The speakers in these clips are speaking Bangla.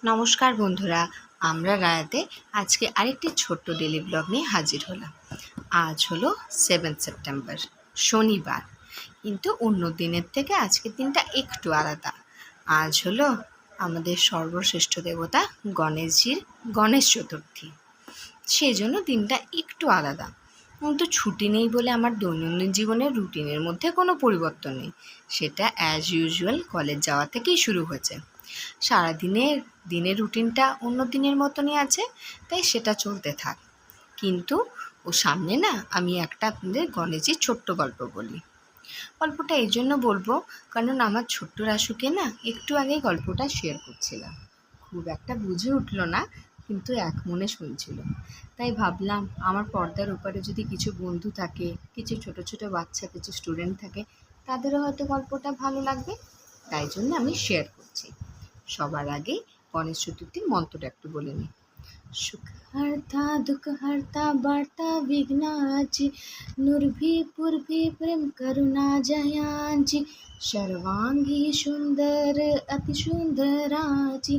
নমস্কার বন্ধুরা, আমরা রায়াতে আজকে আরেকটি ছোট্ট ডেলি ব্লগ নিয়ে হাজির হলাম। আজ হলো 7 সেপ্টেম্বর, শনিবার। কিন্তু অন্য দিনের থেকে আজকের দিনটা একটু আলাদা। আজ হলো আমাদের সর্বশ্রেষ্ঠ দেবতা গণেশজির গণেশ চতুর্থী। সেই জন্য দিনটা একটু আলাদা। কিন্তু ছুটি নেই বলে আমার দৈনন্দিন জীবনের রুটিনের মধ্যে কোনো পরিবর্তন নেই। সেটা অ্যাজ ইউজুয়াল কলেজ যাওয়া থেকেই শুরু হয়েছে। দিনের রুটিনটা অন্য দিনের মতনই আছে, তাই সেটা চলতে থাক। কিন্তু সামনে না আমি একটা আপনাদের গণেশের ছোট্ট গল্প বলি। গল্পটা এই জন্য বলবো কারণ আমার ছোট্ট রাসুকে না একটু আগেই গল্পটা শেয়ার করছিলাম। খুব একটা বুঝে উঠলো না, কিন্তু এক মনে শুনছিল। তাই ভাবলাম আমার পর্দার ওপারে যদি কিছু বন্ধু থাকে, কিছু ছোট ছোট বাচ্চা, কিছু স্টুডেন্ট থাকে, তাদেরও হয়তো গল্পটা ভালো লাগবে। তাই জন্য আমি শেয়ার করছি। সবার আগে গণেশ চতুর্থীর মন্ত্রটা একটু বলে নিই। সুখহর্তা দুঃখহর্তা বার্তা বিঘ্নাচি নুর্ভি পূর্ভি প্রেম করুণা জয়াঞ্চি सर्वांगी सुंदर अति सुंदराची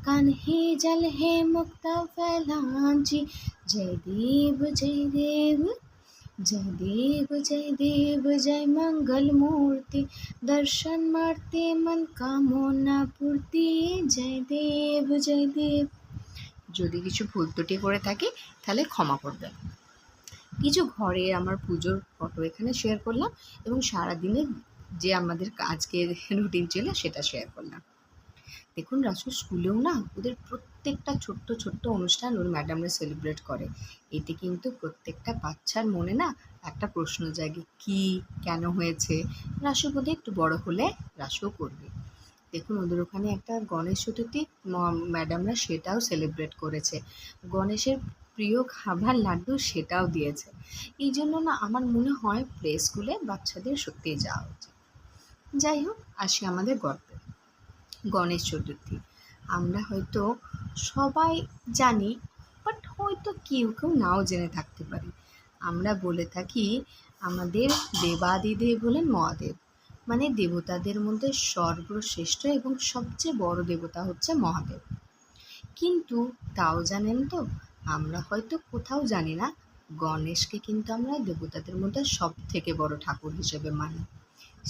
कान्हे जल हे मुक्ता फैलांची जय देव जय देव जय देव जय देव जय मंगल मूर्ति दर्शन मारते मन कामना पूर्ति जय देव जय देव। যদি কিছু ভুল ত্রুটি করে থাকি তাহলে ক্ষমা করবেন। কিছু ঘরে আমার পুজোর ফটো এখানে শেয়ার করলাম এবং সারাদিনের যে আমাদের আজকের রুটিন ছিল সেটা শেয়ার করলাম। দেখুন রাসুর স্কুলেও না ওদের প্রত্যেকটা ছোট্ট ছোট্ট অনুষ্ঠান ওর ম্যাডামরা সেলিব্রেট করে। এতে কিন্তু প্রত্যেকটা বাচ্চার মনে না একটা প্রশ্ন জাগে, কি কেন হয়েছে। রাসু বোধহয় একটু বড় হলে রাসুও করবে। দেখুন ওদের ওখানে একটা গণেশ চতুর্থী ম্যাডামরা সেটাও সেলিব্রেট করেছে। গণেশের প্রিয় খাবার লাড্ডু সেটাও দিয়েছে। এই জন্য না আমার মনে হয় প্লে স্কুলে বাচ্চাদের সত্যিই যাওয়া উচিত। যাই হোক, আসি আমাদের গল্পে। গণেশ চতুর্থী আমরা হয়তো সবাই জানি, বাট হয়তো কেউ কেউ নাও জেনে থাকতে পারি। আমরা বলে থাকি আমাদের দেবাদিদেব হলেন মহাদেব, মানে দেবতাদের মধ্যে সর্বশ্রেষ্ঠ এবং সবচেয়ে বড় দেবতা হচ্ছে মহাদেব। কিন্তু তাও জানেন তো, আমরা হয়তো কোথাও জানি না গণেশকে কিন্তু আমরা দেবতাদের মধ্যে সব থেকে বড় ঠাকুর হিসেবে মানি।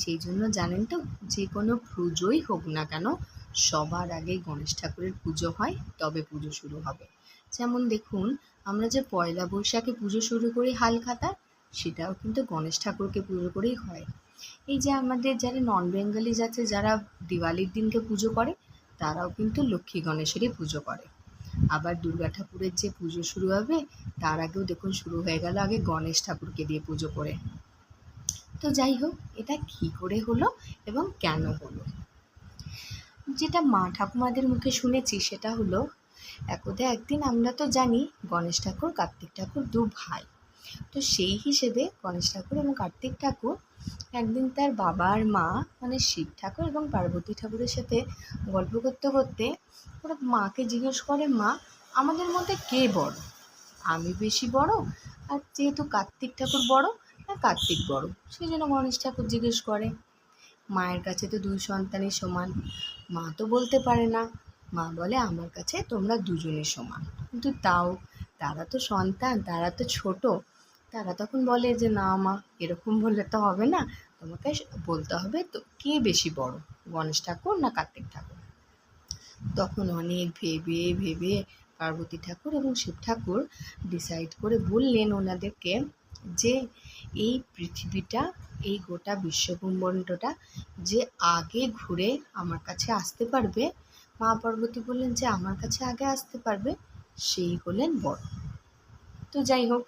সেই জন্য জানেন তো, যে কোনো পুজোই হোক না কেন সবার আগে গণেশ ঠাকুরের পুজো হয়, তবে পুজো শুরু হবে। যেমন দেখুন আমরা যে পয়লা বৈশাখে পুজো শুরু করি হালখাতা, সেটাও কিন্তু গণেশ ঠাকুরকে পুজো করেই হয়। এই যে আমাদের যারা নন বেঙ্গলিজ আছে, যারা দিওয়ালির দিনকে পুজো করে, তারাও কিন্তু লক্ষ্মী গণেশেরই পুজো করে। আবার দুর্গা ঠাকুরের যে পুজো শুরু হবে তার আগেও দেখুন শুরু হয়ে গেল আগে গণেশ ঠাকুরকে দিয়ে পুজো করে। তো যাই হোক, এটা কী করে হলো এবং কেন হলো, যেটা মা ঠাকুমাদের মুখে শুনেছি সেটা হলো, একদিন আমরা তো জানি গণেশ ঠাকুর কার্তিক ঠাকুর দু ভাই। তো সেই হিসেবে গণেশ ঠাকুর এবং কার্তিক ঠাকুর একদিন তার বাবা আর মা মানে শিব ঠাকুর এবং পার্বতী ঠাকুরের সাথে গল্প করতে করতে ওরা মাকে জিজ্ঞেস করে, মা আমাদের মধ্যে কে বড়? আমি বেশি বড়, আর যেহেতু কার্তিক ঠাকুর বড়, আর কার্তিক বড়, সেই জন্য গণেশ ঠাকুর জিজ্ঞেস করে। মায়ের কাছে তো দুই সন্তানই সমান। মা তো বলতে পারে না, মা বলে আমার কাছে তোমরা দুজনই সমান। কিন্তু তাও তারা তো সন্তান, তারা তো ছোট। তারা তখন বলে যে না মা, এরকম বললে তো হবে না, তোমাকে বলতে হবে তো কে বেশি বড়, গণেশ ঠাকুর না কার্তিক ঠাকুর। তখন অনেক ভেবে ভেবে পার্বতী ঠাকুর এবং শিব ঠাকুর ডিসাইড করে বললেন ওনাদেরকে যে এই পৃথিবীটা, এই গোটা বিশ্বব্রহ্মাণ্ডটা যে আগে ঘুরে আমার কাছে আসতে পারবে, মা পার্বতী বললেন যে আমার কাছে আগে আসতে পারবে সেই হলেন বড়। তো যাই হোক,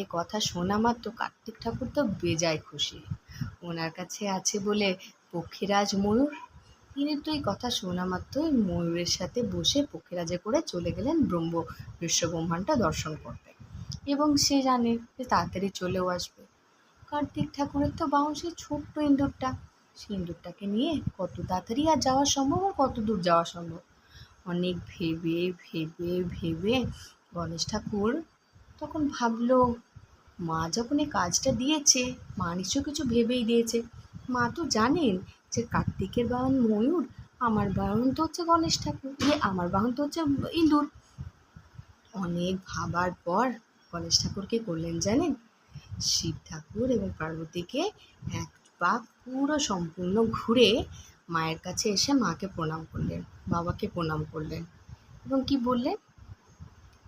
এ কথা শোনা মাত্র কার্তিক ঠাকুর তো বেজায় খুশি। ওনার কাছে আছে বলে পক্ষীরাজ ময়ূর, তিনি তো এই কথা শোনা মাত্রই ময়ূরের সাথে বসে পক্ষীরাজে করে চলে গেলেন বিশ্বব্রহ্মাণ্ডটা দর্শন করতে, এবং সে জানে যে তাড়াতাড়ি চলেও আসবে। কার্তিক ঠাকুরের তো বাউন্সে ছোট্ট ইঁদুরটা, সেই ইঁদুরটাকে নিয়ে কত তাড়াতাড়ি আর যাওয়া সম্ভব, আর কত দূর যাওয়া সম্ভব। অনেক ভেবে ভেবে ভেবে গণেশ ঠাকুর তখন ভাবলো, মা যখন এই কাজটা দিয়েছে, মা নিশ্চয় কিছু ভেবেই দিয়েছে। মা তো জানেন যে কার্তিকের বাহন ময়ূর আমার বাহন তো হচ্ছে গণেশ ঠাকুর, আমার বাহন তো হচ্ছে ইঁদুর। অনেক ভাবার পর গণেশ ঠাকুর কী করলেন জানেন? শিব ঠাকুর এবং পার্বতীকে এক পাক পুরো সম্পূর্ণ ঘুরে মায়ের কাছে এসে মাকে প্রণাম করলেন, বাবাকে প্রণাম করলেন এবং কি বললেন?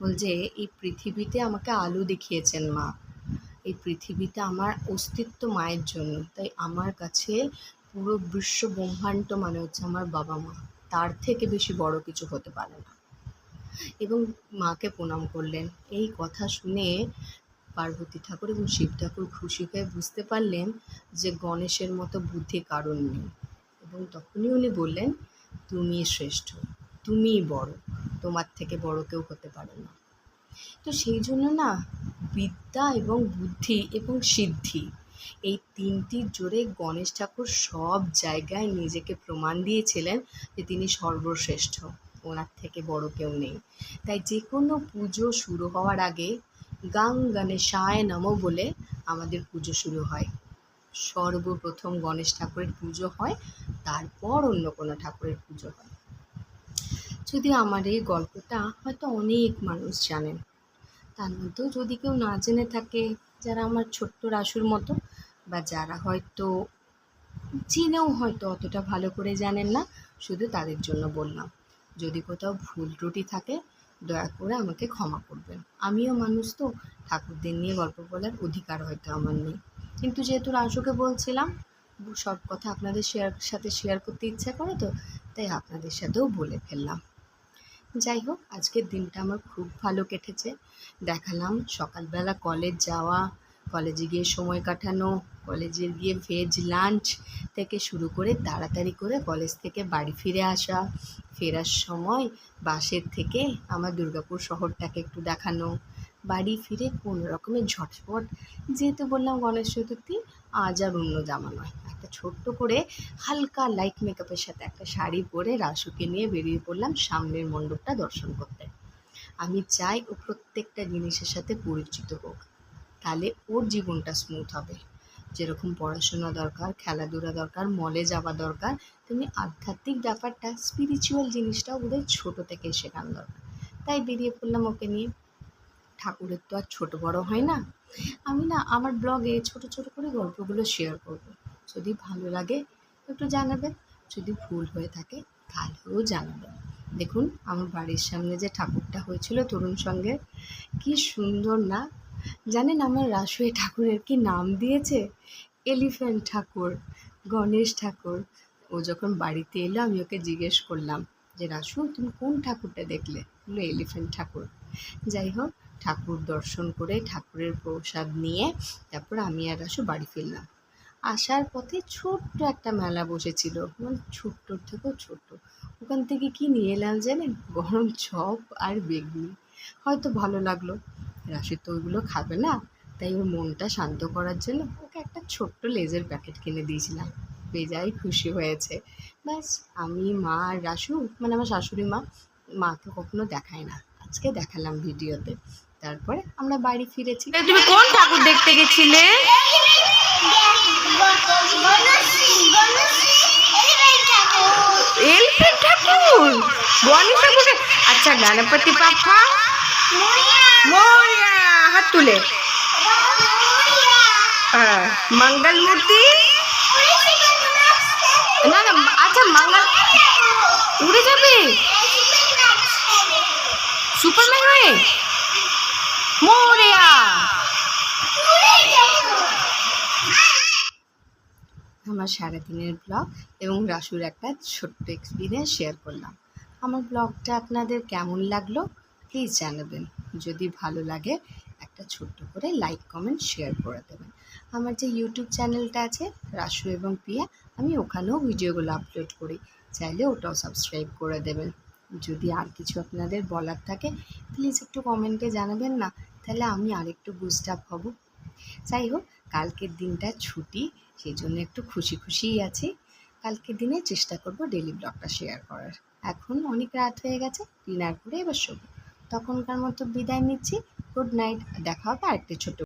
বলছে এই পৃথিবীতে আমাকে আলো দেখিয়েছেন মা, এই পৃথিবীতে আমার অস্তিত্ব মায়ের জন্য, তাই আমার কাছে পুরো বিশ্ব ব্রহ্মাণ্ড মানে হচ্ছে আমার বাবা মা, তার থেকে বেশি বড় কিছু হতে পারে না। এবং মাকে প্রণাম করলেন। এই কথা শুনে পার্বতী ঠাকুর এবং শিব ঠাকুর খুশি হয়ে বুঝতে পারলেন যে গণেশের মতো বুদ্ধি কারণ নেই, এবং তখনই উনি বললেন, তুমিই শ্রেষ্ঠ, তুমিই বড়, তোমার থেকে বড় কেউ হতে পারে না। তো সেই জন্য না, বিদ্যা এবং বুদ্ধি এবং সিদ্ধি, এই তিনটির জোরে গণেশ ঠাকুর সব জায়গায় নিজেকে প্রমাণ দিয়েছিলেন যে তিনি সর্বশ্রেষ্ঠ, ওনার থেকে বড় কেউ নেই। তাই যে কোনো পুজো শুরু হওয়ার আগে গাং গণেশায় নমঃ বলে আমাদের পুজো শুরু হয়। সর্বপ্রথম গণেশ ঠাকুরের পুজো হয়, তারপর অন্য কোনো ঠাকুরের পুজো হয়। যদি আমার এই গল্পটা হয়তো অনেক মানুষ জানেন, তার মধ্যেও যদি কেউ না জেনে থাকে, যারা আমার ছোট্ট রাসুর মতো, বা যারা হয়তো চিনেও হয়তো অতটা ভালো করে জানেন না, শুধু তাদের জন্য বললাম। যদি কোথাও ভুল ত্রুটি থাকে দয়া করে আমাকে ক্ষমা করবেন। আমিও মানুষ তো, ঠাকুরদের নিয়ে গল্প বলার অধিকার হয়তো আমার নেই, কিন্তু যেহেতু রাসুকে বলছিলাম, সব কথা আপনাদের সাথে শেয়ার করতে ইচ্ছা করে, তো তাই আপনাদের সাথেও বলে ফেললাম। যাই হোক, আজকের দিনটা আমার খুব ভালো কেটেছে। দেখালাম সকালবেলা কলেজ যাওয়া, কলেজে গিয়ে সময় কাটানো, কলেজে গিয়ে ভেজ লাঞ্চ থেকে শুরু করে তাড়াতাড়ি করে কলেজ থেকে বাড়ি ফিরে আসা, ফেরার সময় বাসের থেকে আমার দুর্গাপুর শহরটাকে একটু দেখানো, বাড়ি ফিরে কোনো রকমের ঝটপট, যেহেতু বললাম গণেশ চতুর্থী, আজ আর অন্য জামা নয়, একটা ছোট্ট করে হালকা লাইট মেকআপের সাথে একটা শাড়ি পরে রাসুকে নিয়ে বেরিয়ে পড়লাম সামনের মণ্ডপটা দর্শন করতে। আমি চাই ও প্রত্যেকটা জিনিসের সাথে পরিচিত হোক, তাহলে ওর জীবনটা স্মুথ হবে। যেরকম পড়াশোনা দরকার, খেলাধুলা দরকার, মলে যাওয়া দরকার, তেমনি আধ্যাত্মিক ব্যাপারটা, স্পিরিচুয়াল জিনিসটাও ওদের ছোটো থেকেই শেখানো দরকার। তাই বেরিয়ে পড়লাম ওকে নিয়ে। ঠাকুরের তো আর ছোটো বড় হয় না। আমি না আমার ব্লগে ছোট ছোট করে গল্পগুলো শেয়ার করব, যদি ভালো লাগে একটু জানাবেন, যদি ভুল হয়ে থাকে তাহলেও জানাবেন। দেখুন আমার বাড়ির সামনে যে ঠাকুরটা হয়েছিল তরুণ সঙ্গে, কি সুন্দর না? জানেন আমার রাসু এই ঠাকুরের কি নাম দিয়েছে? এলিফ্যান্ট ঠাকুর, গণেশ ঠাকুর। ও যখন বাড়িতে এলো আমি ওকে জিজ্ঞেস করলাম যে রাসু তুমি কোন ঠাকুরটা দেখলে? বললো এলিফ্যান্ট ঠাকুর। যাই হোক, ঠাকুর দর্শন করে ঠাকুরের প্রসাদ নিয়ে তারপর আমি আর রাসু বাড়ি ফিরলাম। আসার পথে ছোট্ট একটা মেলা বসেছিল, মানে ছোট্টর থেকেও ছোট্ট। ওখান থেকে কি নিয়ে এলাম জানেন? গরম চপ আর বেগুনি। হয়তো ভালো লাগলো, রাশি তো ওইগুলো খাবে না, তাই ওর মনটা শান্ত করার জন্য ওকে একটা ছোট্ট লেজের প্যাকেট কিনে দিয়েছিলাম। বেজায় খুশি হয়েছে। ব্যাস, আমি, মা আর রাসু, মানে আমার শাশুড়ি মা, মাকে কখনো দেখায় না, আজকে দেখালাম ভিডিওতে। তারপরে আমরা বাড়ি ফিরেছি। তুমি কোন ঠাকুর দেখতে গেছিলে? এলিফ্যান্ট ঠাকুর, গণেশ ঠাকুর। আচ্ছা, গণপতি বাপ্পা মোরিয়া, হাত তুলে। মঙ্গল মূর্তি, না না, আচ্ছা মঙ্গল উড়ে যাবে সুপারম্যান হয়ে, মোরিয়া। আমার সারাদিনের ব্লগ এবং রাসুর একটা ছোট্ট এক্সপিরিয়েন্স শেয়ার করলাম। আমার ব্লগটা আপনাদের কেমন লাগলো প্লিজ জানাবেন। যদি ভালো লাগে একটা ছোট্ট করে লাইক, কমেন্ট, শেয়ার করে দেবেন। আমার যে ইউটিউব চ্যানেলটা আছে রাসু এবং প্রিয়া, আমি ওখানেও ভিডিওগুলো আপলোড করি, চাইলে ওটাও সাবস্ক্রাইব করে দেবেন। যদি আর কিছু আপনাদের বলার থাকে প্লিজ একটু কমেন্টে জানাবেন না, তাহলে আমি আরেকটু বুস্ট আপ হব। যাই হোক, কালকের দিনটা ছুটি, সেই জন্য একটু খুশি খুশিই আছি। কালকের দিনে চেষ্টা করব ডেলি ব্লগটা শেয়ার করার। এখন অনেক রাত হয়ে গেছে, ডিনার করে এবার শোবো। তখনকার মতো বিদায় নিচ্ছি। Good night. দেখা হবে আরেকটি ছোট্ট